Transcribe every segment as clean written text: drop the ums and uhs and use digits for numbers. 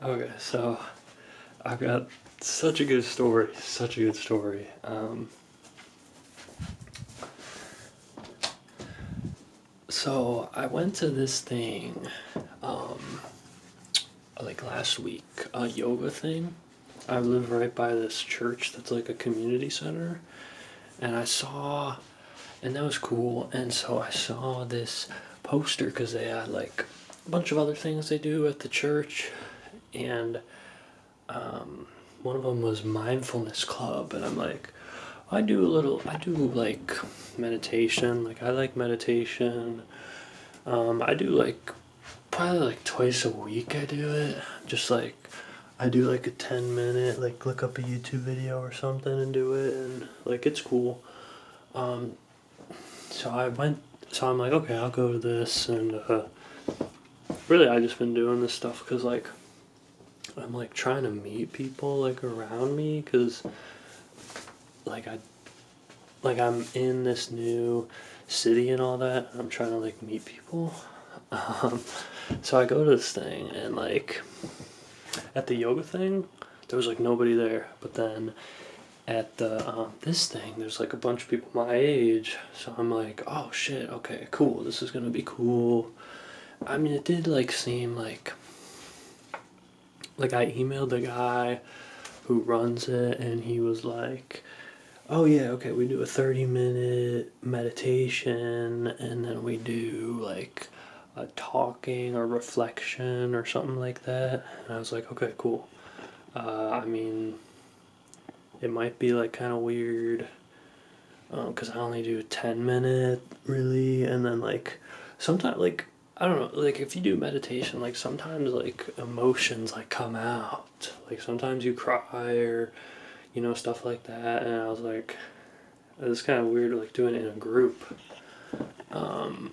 Okay, so I've got such a good story, such a good story. So I went to this thing, um, like last week, a yoga thing. I live right by this church that's like a community center, and and that was cool. And so I saw this poster because they had like a bunch of other things they do at the church, and um, one of them was mindfulness club, and I'm like, I do like meditation. Like I like meditation. I do like probably like twice a week. I do it. Just like I do like a 10 minute like look up a YouTube video or something and do it, and like it's cool. Um, so I went. So I'm like, okay, I'll go to this, and really I just been doing this stuff because like I'm like trying to meet people like around me because like I'm in this new city and all that. And I'm trying to like meet people. Um, so I go to this thing and like at the yoga thing, there was like nobody there. But then at the this thing, there's like a bunch of people my age. So I'm like, oh shit, okay, cool. This is gonna be cool. I mean, it did like seem like I emailed the guy who runs it, and he was like, oh yeah, okay, we do a 30-minute meditation, and then we do like a talking or reflection or something like that. And I was like, okay, cool. I mean, it might be like kind of weird because I only do 10 minute really, and then like sometimes like I don't know, like if you do meditation, like sometimes like emotions like come out, like sometimes you cry or stuff like that, and I was like, it's kind of weird like doing it in a group. Um,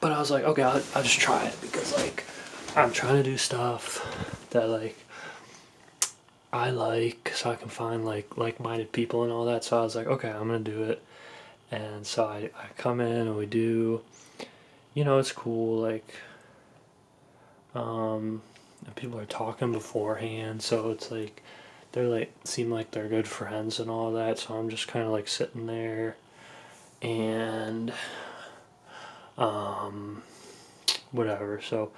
but I was like, okay, I'll just try it because like I'm trying to do stuff that like I like so I can find like-minded people and all that. So I was like, okay, I'm gonna do it. And so I come in and we do, it's cool, like and people are talking beforehand, so it's like they're like seem like they're good friends and all that. So I'm just kind of like sitting there and um whatever. So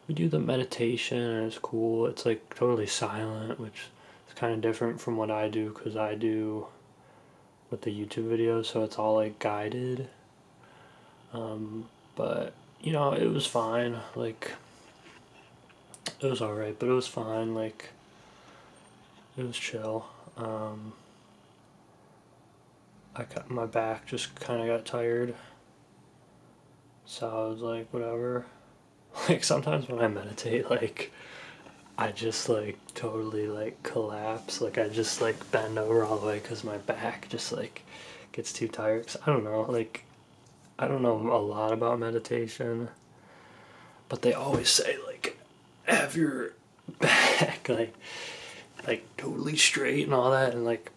we do the meditation and it's cool. It's like totally silent, which is kind of different from what I do because I do with the YouTube videos, so it's all like guided. But it was fine. Like it was all right, but it was fine. Like it was chill. I got my back just kind of got tired, so I was like, whatever. Like sometimes when I meditate, like I just like totally like collapse. Like I just like bend over all the way because my back just like gets too tired. 'Cause I don't know, like I don't know a lot about meditation, but they always say like have your back like totally straight and all that, and like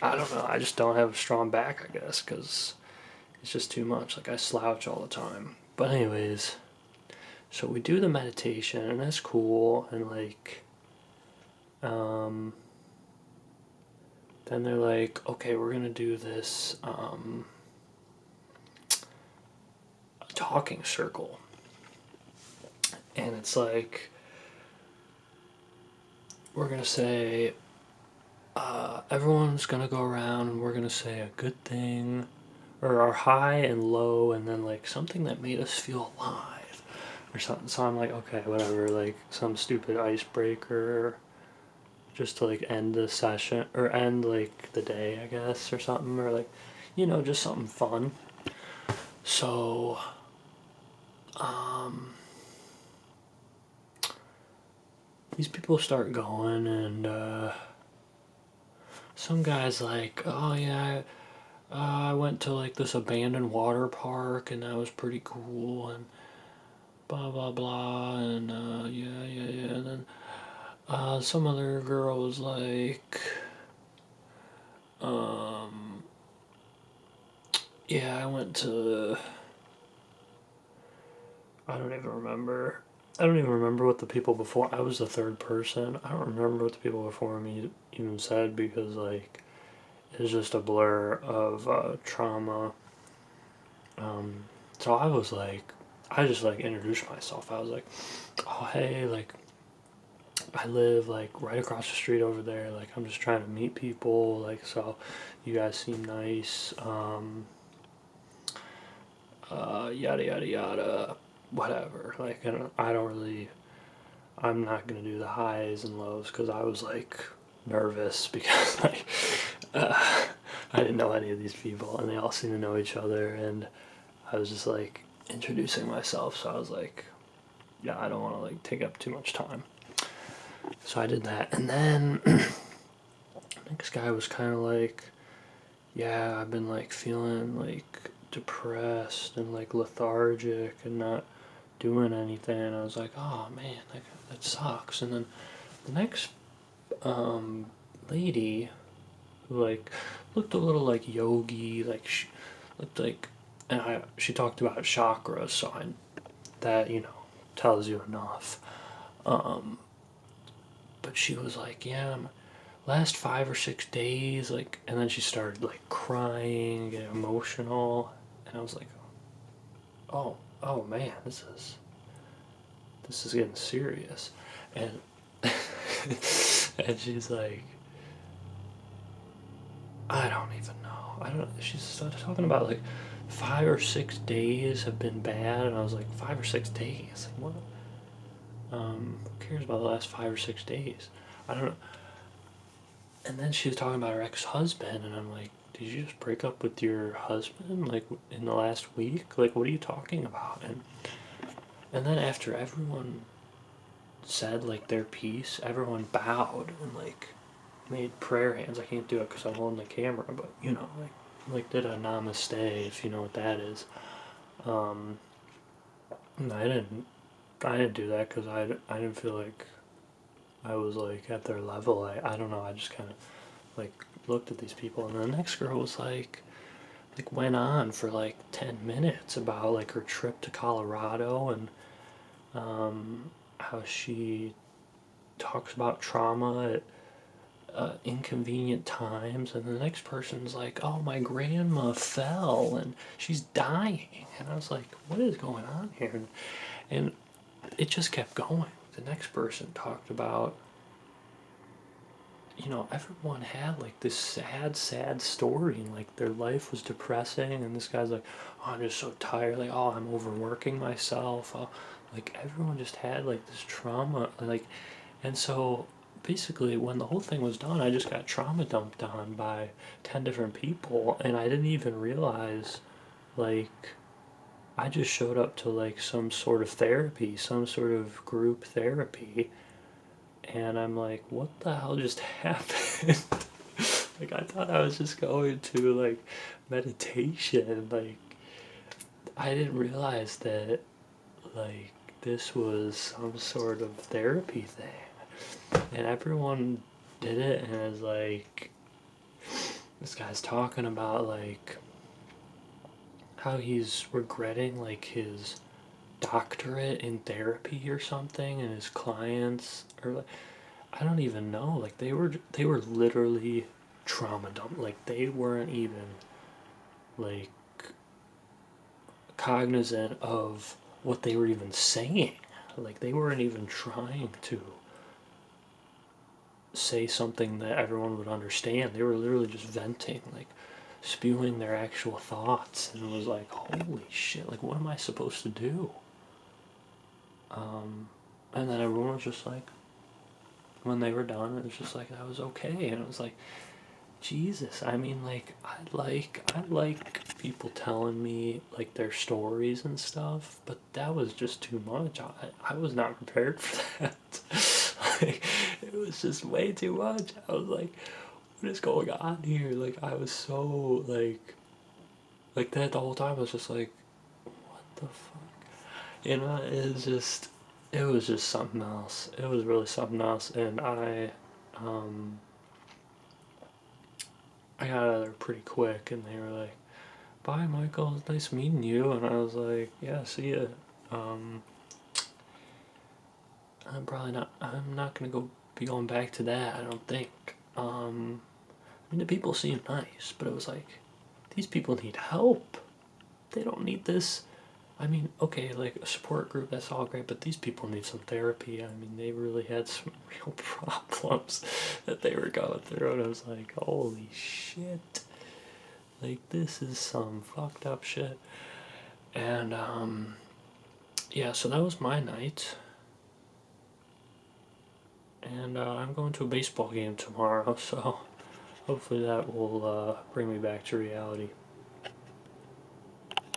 I don't know. I just don't have a strong back, I guess, because it's just too much. Like I slouch all the time. But anyways, so we do the meditation and that's cool, and like um then they're like, okay, we're gonna do this talking circle, and it's like we're gonna say everyone's gonna go around and we're gonna say a good thing or our high and low, and then like something that made us feel alive or something. So I'm like, okay, whatever, like some stupid icebreaker just to like end the session or end like the day, I guess, or something, or like just something fun. So um these people start going, and some guy's like, oh yeah, I went to like this abandoned water park and that was pretty cool, and blah blah blah, and yeah yeah yeah, and then some other girl was like, um, yeah, I went to, I don't even remember. I don't even remember what the people before. I was the third person. I don't remember what the people before me even said because like it was just a blur of trauma. Um, so I was like, I just like introduced myself. I was like, oh hey, like I live like right across the street over there. Like I'm just trying to meet people. Like so, you guys seem nice. Yada yada yada. Whatever. Like I don't really. I'm not gonna do the highs and lows because I was like nervous because like I didn't know any of these people and they all seem to know each other and I was just like introducing myself. So I was like, yeah, I don't want to like take up too much time. So I did that, and then next guy was kind of like, yeah, I've been like feeling like depressed and like lethargic and not doing anything. And I was like, oh man, that sucks. And then the next um, lady who like looked a little like yogi, like she looked like, and she talked about chakras, so that tells you enough. Um, but she was like, yeah, last 5 or 6 days, like, and then she started like crying, getting emotional, and I was like, oh, oh man, this is getting serious, and and she's like, I don't even know, I don't. She started talking about like 5 or 6 days have been bad, and I was like, 5 or 6 days, like what? Who cares about the last 5 or 6 days? I don't know. And then she was talking about her ex-husband, and I'm like, did you just break up with your husband like in the last week? Like, what are you talking about? And then after everyone said like their piece, everyone bowed and like made prayer hands. I can't do it because I'm holding the camera, but like did a namaste if you know what that is. Um, and I didn't do that because I didn't feel like I was like at their level. I don't know. I just kind of like looked at these people, and the next girl was like went on for like 10 minutes about like her trip to Colorado and how she talks about trauma at inconvenient times, and the next person's like, oh, my grandma fell and she's dying, and I was like, what is going on here? And it just kept going. The next person talked about, everyone had like this sad story, and like their life was depressing. And this guy's like, oh, I'm just so tired. Like, oh, I'm overworking myself. Oh, like everyone just had like this trauma. Like, and so basically, when the whole thing was done, I just got trauma dumped on by 10 different people, and I didn't even realize like I just showed up to like some sort of therapy, some sort of group therapy, and I'm like, what the hell just happened? Like, I thought I was just going to like meditation. Like, I didn't realize that like this was some sort of therapy thing, and everyone did it, and it's like this guy's talking about like how he's regretting like his doctorate in therapy or something, and his clients are like, I don't even know. Like they were literally trauma dumped. Like they weren't even like cognizant of what they were even saying. Like they weren't even trying to say something that everyone would understand. They were literally just venting, like spewing their actual thoughts, and it was like, holy shit! Like what am I supposed to do? And then everyone was just like, when they were done, it was just like that was okay, and it was like, Jesus, I mean, like, I like people telling me like their stories and stuff, but that was just too much. I was not prepared for that. Like, it was just way too much. I was like, what is going on here? Like, I was so like that the whole time. I was just like, what the fuck? It was just something else. It was really something else, and um, I got out of there pretty quick, and they were like, bye, Michael, it's nice meeting you. And I was like, yeah, see ya. Um, I'm not gonna be going back to that. I don't think. I mean, the people seemed nice, but it was like, these people need help. They don't need this. I mean, okay, like a support group, that's all great, but these people need some therapy. I mean, they really had some real problems that they were going through, and I was like, holy shit. Like, this is some fucked up shit. And, yeah, so that was my night. And I'm going to a baseball game tomorrow, so hopefully that will bring me back to reality.